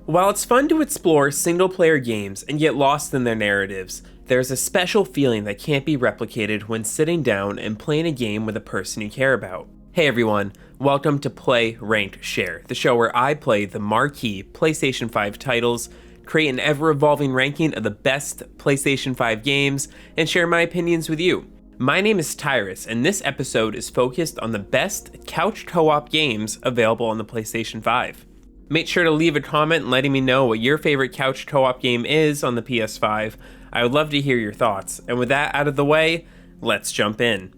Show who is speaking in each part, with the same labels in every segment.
Speaker 1: While it's fun to explore single-player games and get lost in their narratives, there's a special feeling that can't be replicated when sitting down and playing a game with a person you care about. Hey everyone, welcome to Play, Ranked, Share, the show where I play the marquee PlayStation 5 titles, create an ever-evolving ranking of the best PlayStation 5 games, and share my opinions with you. My name is Tyrus, and this episode is focused on the best couch co-op games available on the PlayStation 5. Make sure to leave a comment letting me know what your favorite couch co-op game is on the PS5. I would love to hear your thoughts. And with that out of the way, let's jump in.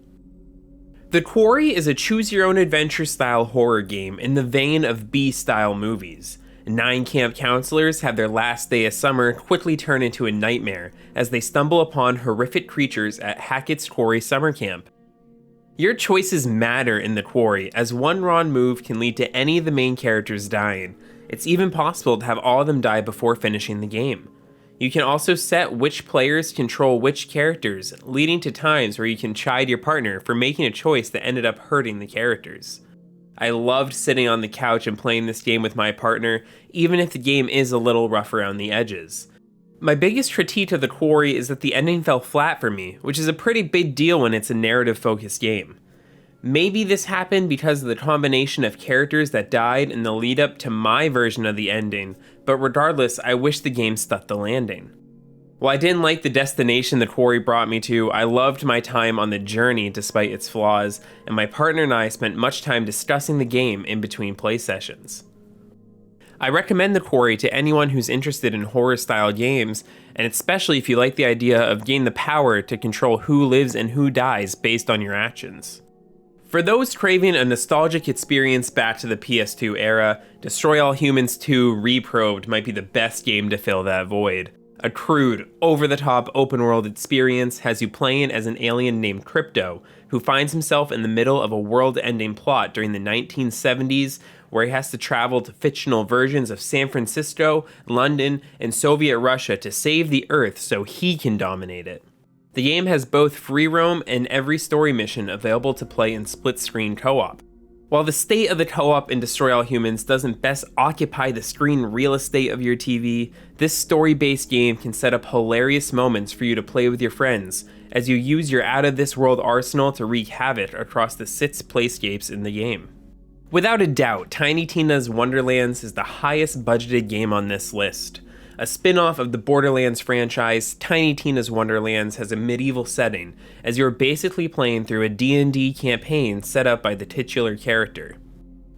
Speaker 1: The Quarry is a choose-your-own-adventure style horror game in the vein of B-style movies. 9 camp counselors have their last day of summer quickly turn into a nightmare as they stumble upon horrific creatures at Hackett's Quarry summer camp. Your choices matter in the Quarry, as one wrong move can lead to any of the main characters dying. It's even possible to have all of them die before finishing the game. You can also set which players control which characters, leading to times where you can chide your partner for making a choice that ended up hurting the characters. I loved sitting on the couch and playing this game with my partner, even if the game is a little rough around the edges. My biggest critique of the Quarry is that the ending fell flat for me, which is a pretty big deal when it's a narrative-focused game. Maybe this happened because of the combination of characters that died in the lead-up to my version of the ending, but regardless, I wish the game stuck the landing. While I didn't like the destination the Quarry brought me to, I loved my time on the journey despite its flaws, and my partner and I spent much time discussing the game in between play sessions. I recommend the Quarry to anyone who's interested in horror-style games, and especially if you like the idea of gaining the power to control who lives and who dies based on your actions. For those craving a nostalgic experience back to the PS2 era, Destroy All Humans 2 Reprobed might be the best game to fill that void. A crude, over-the-top open-world experience has you playing as an alien named Crypto, who finds himself in the middle of a world-ending plot during the 1970s, where he has to travel to fictional versions of San Francisco, London, and Soviet Russia to save the Earth so he can dominate it. The game has both free roam and every story mission available to play in split-screen co-op. While the state of the co-op in Destroy All Humans doesn't best occupy the screen real estate of your TV, this story-based game can set up hilarious moments for you to play with your friends, as you use your out-of-this-world arsenal to wreak havoc across the 6 playscapes in the game. Without a doubt, Tiny Tina's Wonderlands is the highest budgeted game on this list. A spin-off of the Borderlands franchise, Tiny Tina's Wonderlands has a medieval setting, as you're basically playing through a D&D campaign set up by the titular character.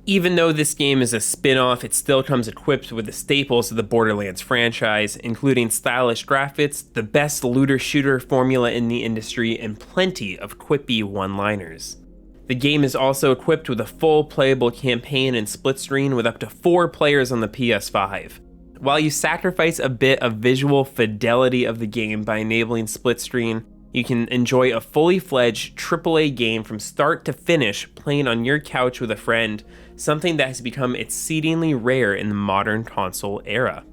Speaker 1: Even though this game is a spin-off, it still comes equipped with the staples of the Borderlands franchise, including stylish graphics, the best looter-shooter formula in the industry, and plenty of quippy one-liners. The game is also equipped with a full playable campaign and split screen with up to 4 players on the PS5. While you sacrifice a bit of visual fidelity of the game by enabling split screen, you can enjoy a fully fledged AAA game from start to finish playing on your couch with a friend, something that has become exceedingly rare in the modern console era.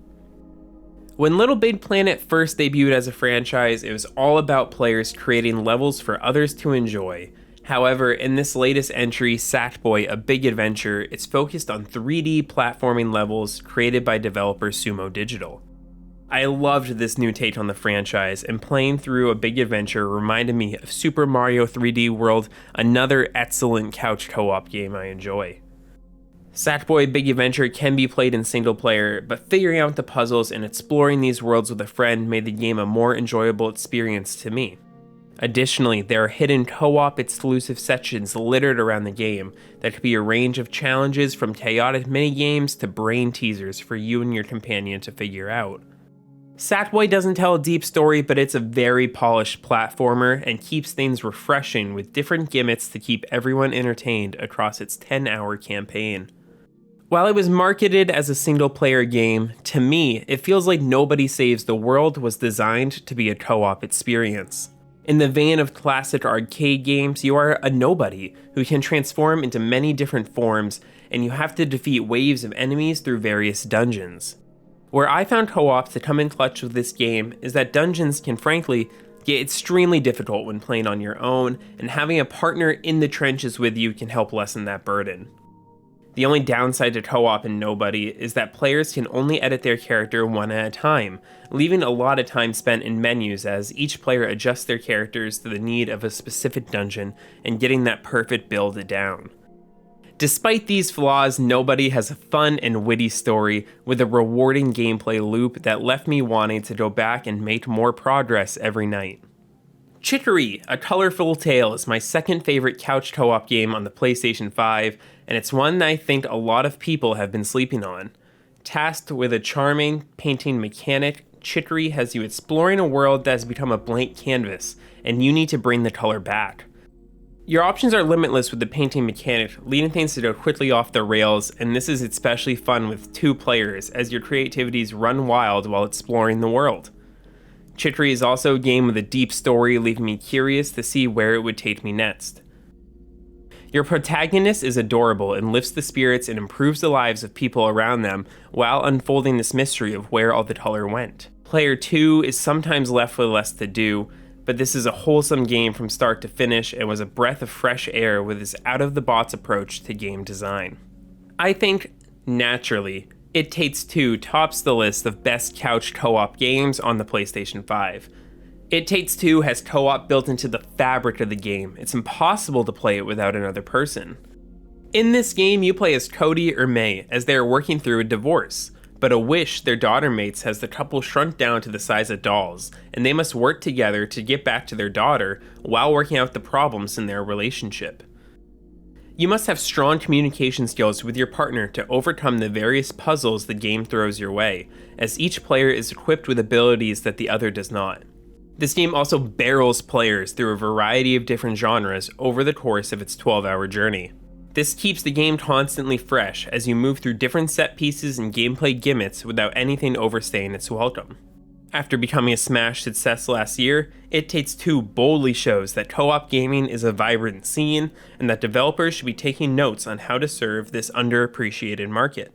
Speaker 1: When Little Big Planet first debuted as a franchise, it was all about players creating levels for others to enjoy. However, in this latest entry, Sackboy A Big Adventure, it's focused on 3D platforming levels created by developer Sumo Digital. I loved this new take on the franchise, and playing through A Big Adventure reminded me of Super Mario 3D World, another excellent couch co-op game I enjoy. Sackboy A Big Adventure can be played in single player, but figuring out the puzzles and exploring these worlds with a friend made the game a more enjoyable experience to me. Additionally, there are hidden co-op exclusive sections littered around the game that could be a range of challenges from chaotic minigames to brain teasers for you and your companion to figure out. Sackboy doesn't tell a deep story, but it's a very polished platformer and keeps things refreshing with different gimmicks to keep everyone entertained across its 10-hour campaign. While it was marketed as a single-player game, to me, it feels like Nobody Saves the World was designed to be a co-op experience. In the vein of classic arcade games, you are a nobody who can transform into many different forms, and you have to defeat waves of enemies through various dungeons. Where I found co-op to come in clutch with this game is that dungeons can frankly get extremely difficult when playing on your own, and having a partner in the trenches with you can help lessen that burden. The only downside to co-op in Nobody is that players can only edit their character one at a time, leaving a lot of time spent in menus as each player adjusts their characters to the need of a specific dungeon and getting that perfect build down. Despite these flaws, Nobody has a fun and witty story with a rewarding gameplay loop that left me wanting to go back and make more progress every night. Chicory, A Colorful Tale is my second favorite couch co-op game on the PlayStation 5, and it's one that I think a lot of people have been sleeping on. Tasked with a charming painting mechanic, Chicory has you exploring a world that has become a blank canvas, and you need to bring the color back. Your options are limitless with the painting mechanic, leading things to go quickly off the rails, and this is especially fun with 2 players as your creativities run wild while exploring the world. Chicory is also a game with a deep story, leaving me curious to see where it would take me next. Your protagonist is adorable and lifts the spirits and improves the lives of people around them while unfolding this mystery of where all the color went. Player 2 is sometimes left with less to do, but this is a wholesome game from start to finish and was a breath of fresh air with its out-of-the-box approach to game design. I think, naturally, It Takes Two tops the list of best couch co-op games on the PlayStation 5. It Takes Two has co-op built into the fabric of the game. It's impossible to play it without another person. In this game, you play as Cody or May as they are working through a divorce, but a wish their daughter mates has the couple shrunk down to the size of dolls, and they must work together to get back to their daughter while working out the problems in their relationship. You must have strong communication skills with your partner to overcome the various puzzles the game throws your way, as each player is equipped with abilities that the other does not. This game also barrels players through a variety of different genres over the course of its 12-hour journey. This keeps the game constantly fresh as you move through different set pieces and gameplay gimmicks without anything overstaying its welcome. After becoming a smash success last year, It Takes Two boldly shows that co-op gaming is a vibrant scene and that developers should be taking notes on how to serve this underappreciated market.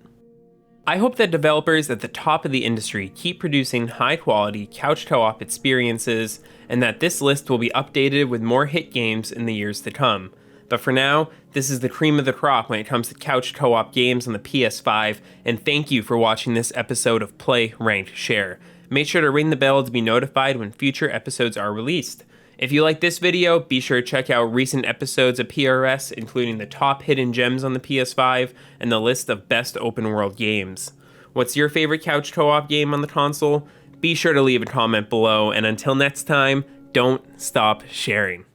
Speaker 1: I hope that developers at the top of the industry keep producing high-quality couch co-op experiences and that this list will be updated with more hit games in the years to come. But for now, this is the cream of the crop when it comes to couch co-op games on the PS5, and thank you for watching this episode of Play, Rank, Share. Make sure to ring the bell to be notified when future episodes are released. If you like this video, be sure to check out recent episodes of PRS, including the top hidden gems on the PS5 and the list of best open world games. What's your favorite couch co-op game on the console? Be sure to leave a comment below, and until next time, don't stop sharing.